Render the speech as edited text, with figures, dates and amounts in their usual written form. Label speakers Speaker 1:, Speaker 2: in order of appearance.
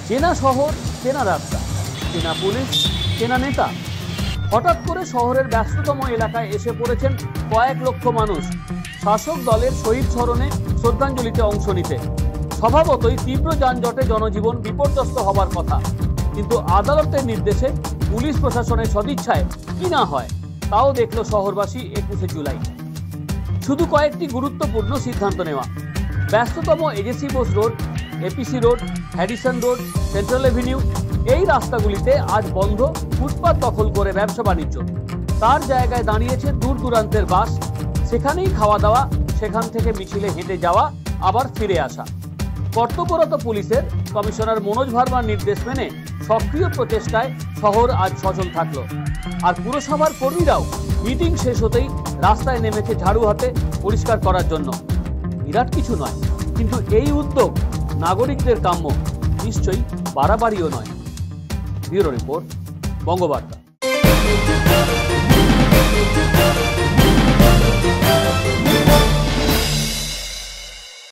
Speaker 1: চেনা শহর, চেনা রাস্তা, চেনা পুলিশ, চেনা নেতা। হঠাৎ করে শহরের ব্যস্ততম এলাকায় এসে পড়েছেন কয়েক লক্ষ মানুষ শাসক দলের শহীদ স্মরণে শ্রদ্ধাঞ্জলিতে অংশ নিতে। স্বভাবতই তীব্র যানজটে জনজীবন বিপর্যস্ত হবার কথা, কিন্তু আদালতের নির্দেশে পুলিশ প্রশাসনের সদিচ্ছায় কি না হয় তাও দেখল শহরবাসী 21শে জুলাই। শুধু কয়েকটি গুরুত্বপূর্ণ সিদ্ধান্ত নেওয়া। ব্যস্ততম AJC Bose road, APC road, হ্যাডিসন রোড, সেন্ট্রাল এভিনিউ এই রাস্তাগুলিতে আজ বন্ধ, ফুটপাত দখল করে ব্যবসা বাণিজ্য। তার জায়গায় দাঁড়িয়েছে দূর দূরান্তের বাস, সেখানেই খাওয়া দাওয়া, সেখান থেকে মিছিলে হেঁটে যাওয়া, আবার ফিরে আসা। কর্তব্যরত পুলিশের কমিশনার মনোজ ভার্মার নির্দেশ মেনে সক্রিয় প্রচেষ্টায় শহর আজ সচল থাকলো। আর পুরসভার কর্মীরাও মিটিং শেষ হতেই রাস্তায় নেমেছে ঝাড়ু হাতে পরিষ্কার করার জন্য। বিরাট কিছু নয়, কিন্তু এই উদ্যোগ নাগরিকদের কাম্য, নিশ্চয়ই বাড়াবাড়িও নয়। Bureau report, Bangabarta.